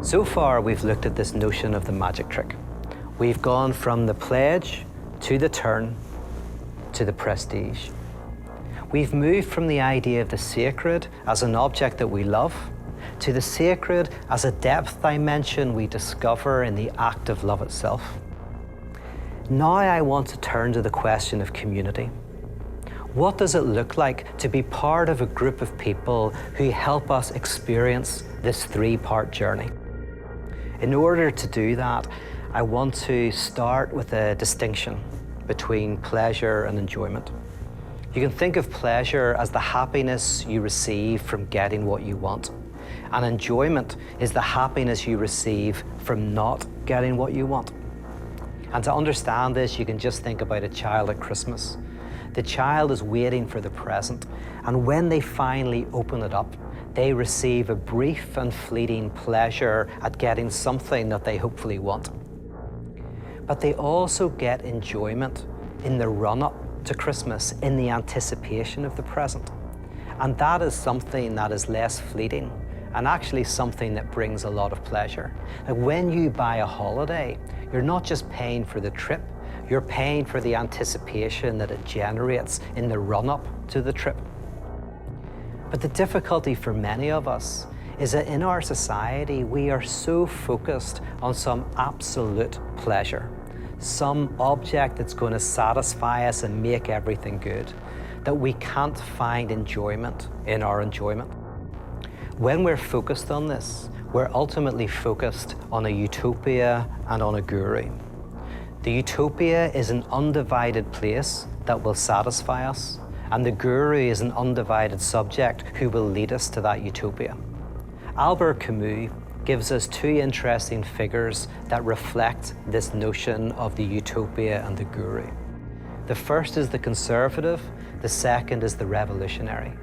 So far, we've looked at this notion of the magic trick. We've gone from the pledge to the turn to the prestige. We've moved from the idea of the sacred as an object that we love to the sacred as a depth dimension we discover in the act of love itself. Now I want to turn to the question of community. What does it look like to be part of a group of people who help us experience this three-part journey? In order to do that, I want to start with a distinction between pleasure and enjoyment. You can think of pleasure as the happiness you receive from getting what you want, and enjoyment is the happiness you receive from not getting what you want. And to understand this, you can just think about a child at Christmas. The child is waiting for the present, and when they finally open it up, they receive a brief and fleeting pleasure at getting something that they hopefully want. But they also get enjoyment in the run-up to Christmas, in the anticipation of the present. And that is something that is less fleeting, and actually something that brings a lot of pleasure. Like when you buy a holiday, you're not just paying for the trip, you're paying for the anticipation that it generates in the run-up to the trip. But the difficulty for many of us is that in our society, we are so focused on some absolute pleasure, some object that's going to satisfy us and make everything good, that we can't find enjoyment in our enjoyment. When we're focused on this, we're ultimately focused on a utopia and on a guru. The utopia is an undivided place that will satisfy us, and the guru is an undivided subject who will lead us to that utopia. Albert Camus gives us two interesting figures that reflect this notion of the utopia and the guru. The first is the conservative, the second is the revolutionary.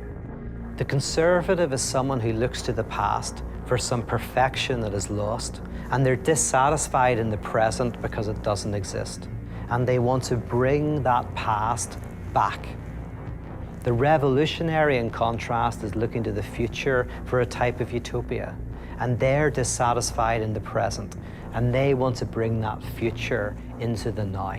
The conservative is someone who looks to the past for some perfection that is lost, and they're dissatisfied in the present because it doesn't exist, and they want to bring that past back. The revolutionary, in contrast, is looking to the future for a type of utopia, and they're dissatisfied in the present, and they want to bring that future into the now.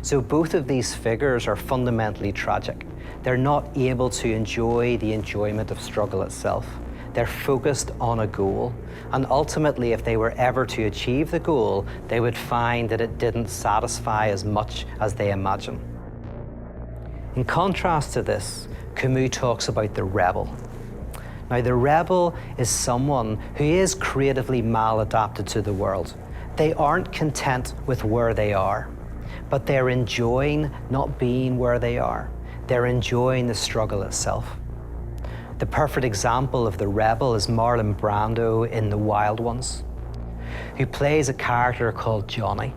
So both of these figures are fundamentally tragic. They're not able to enjoy the enjoyment of struggle itself. They're focused on a goal, and ultimately, if they were ever to achieve the goal, they would find that it didn't satisfy as much as they imagine. In contrast to this, Camus talks about the rebel. Now, the rebel is someone who is creatively maladapted to the world. They aren't content with where they are, but they're enjoying not being where they are. They're enjoying the struggle itself. The perfect example of the rebel is Marlon Brando in The Wild Ones, who plays a character called Johnny,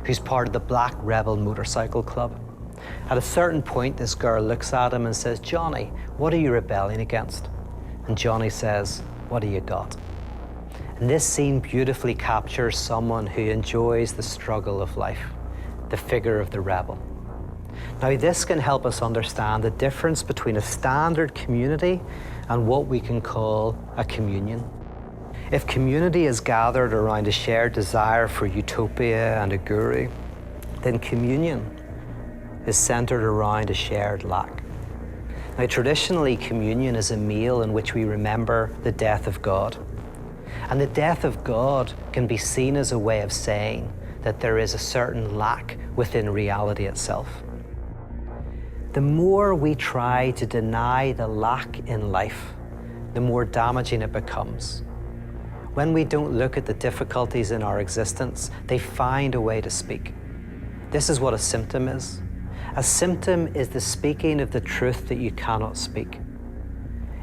who's part of the Black Rebel Motorcycle Club. At a certain point, this girl looks at him and says, "Johnny, what are you rebelling against?" And Johnny says, "What do you got?" And this scene beautifully captures someone who enjoys the struggle of life, the figure of the rebel. Now, this can help us understand the difference between a standard community and what we can call a communion. If community is gathered around a shared desire for utopia and a guru, then communion is centered around a shared lack. Now, traditionally, communion is a meal in which we remember the death of God. And the death of God can be seen as a way of saying that there is a certain lack within reality itself. The more we try to deny the lack in life, the more damaging it becomes. When we don't look at the difficulties in our existence, they find a way to speak. This is what a symptom is. A symptom is the speaking of the truth that you cannot speak.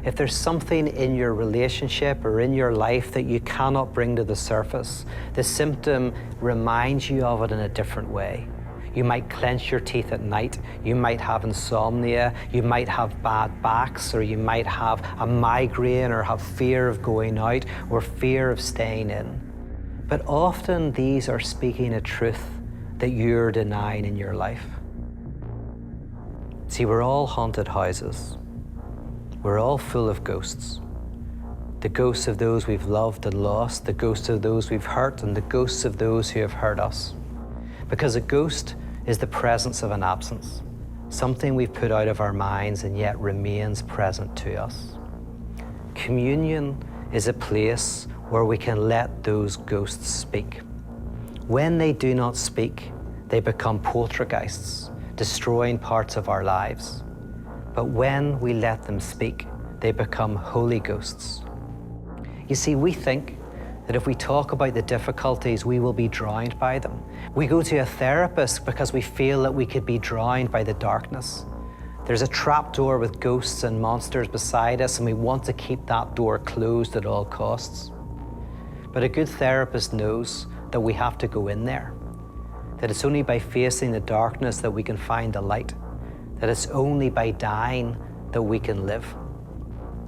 If there's something in your relationship or in your life that you cannot bring to the surface, the symptom reminds you of it in a different way. You might clench your teeth at night, you might have insomnia, you might have bad backs, or you might have a migraine or have fear of going out or fear of staying in. But often these are speaking a truth that you're denying in your life. See, we're all haunted houses. We're all full of ghosts. the ghosts of those we've loved and lost, the ghosts of those we've hurt, and the ghosts of those who have hurt us. Because a ghost is the presence of an absence, something we've put out of our minds and yet remains present to us. Communion is a place where we can let those ghosts speak. When they do not speak, they become poltergeists, destroying parts of our lives. But when we let them speak, they become holy ghosts. You see, we think that if we talk about the difficulties, we will be drowned by them. We go to a therapist because we feel that we could be drowned by the darkness. There's a trap door with ghosts and monsters beside us, and we want to keep that door closed at all costs. But a good therapist knows that we have to go in there, that it's only by facing the darkness that we can find the light, that it's only by dying that we can live.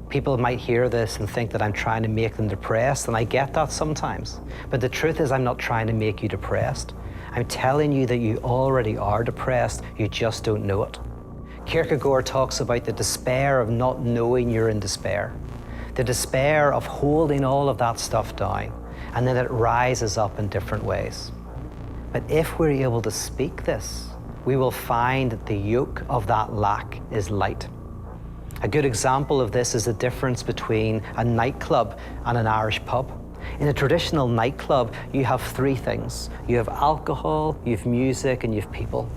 People might hear this and think that I'm trying to make them depressed, and I get that sometimes. But the truth is, I'm not trying to make you depressed. I'm telling you that you already are depressed, you just don't know it. Kierkegaard talks about the despair of not knowing you're in despair, the despair of holding all of that stuff down, and then it rises up in different ways. But if we're able to speak this, we will find that the yoke of that lack is light. A good example of this is the difference between a nightclub and an Irish pub. In a traditional nightclub, you have three things. You have alcohol, you have music, and you have people.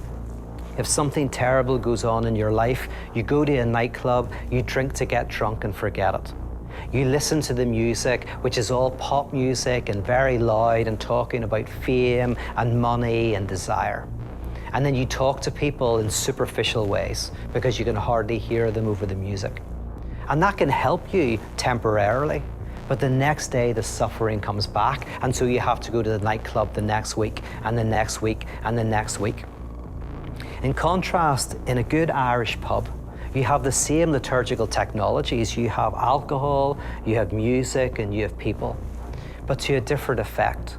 If something terrible goes on in your life, you go to a nightclub, you drink to get drunk and forget it. You listen to the music, which is all pop music and very loud and talking about fame and money and desire. And then you talk to people in superficial ways because you can hardly hear them over the music. And that can help you temporarily, but the next day the suffering comes back, and so you have to go to the nightclub the next week and the next week and the next week. In contrast, in a good Irish pub, you have the same liturgical technologies. You have alcohol, you have music, and you have people, but to a different effect.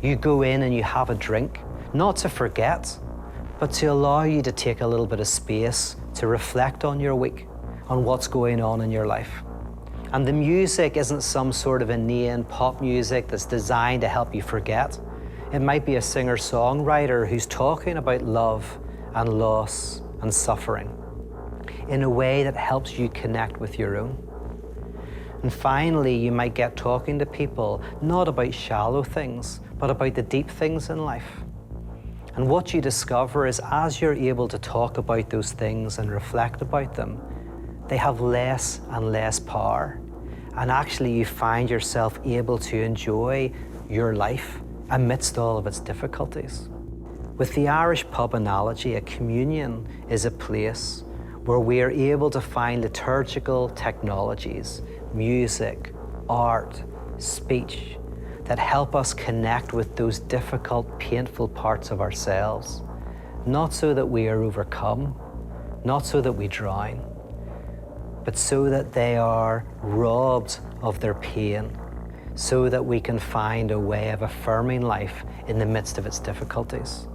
You go in and you have a drink, not to forget, but to allow you to take a little bit of space to reflect on your week, on what's going on in your life. And the music isn't some sort of inane pop music that's designed to help you forget. It might be a singer-songwriter who's talking about love and loss and suffering in a way that helps you connect with your own. And finally, you might get talking to people not about shallow things, but about the deep things in life. And what you discover is, as you're able to talk about those things and reflect about them, they have less and less power. And actually you find yourself able to enjoy your life amidst all of its difficulties. With the Irish pub analogy, a communion is a place where we are able to find liturgical technologies, music, art, speech, that help us connect with those difficult, painful parts of ourselves, not so that we are overcome, not so that we drown, but so that they are robbed of their pain, so that we can find a way of affirming life in the midst of its difficulties.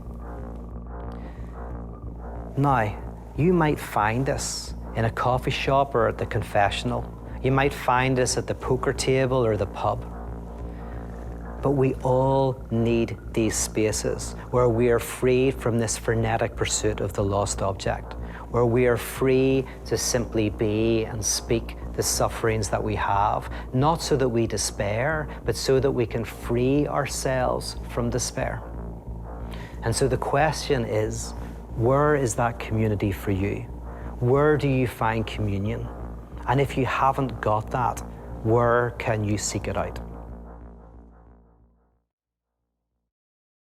Now, you might find this in a coffee shop or at the confessional. You might find this at the poker table or the pub. But we all need these spaces where we are freed from this frenetic pursuit of the lost object, where we are free to simply be and speak the sufferings that we have, not so that we despair, but so that we can free ourselves from despair. And so the question is, where is that community for you? Where do you find communion? And if you haven't got that, where can you seek it out?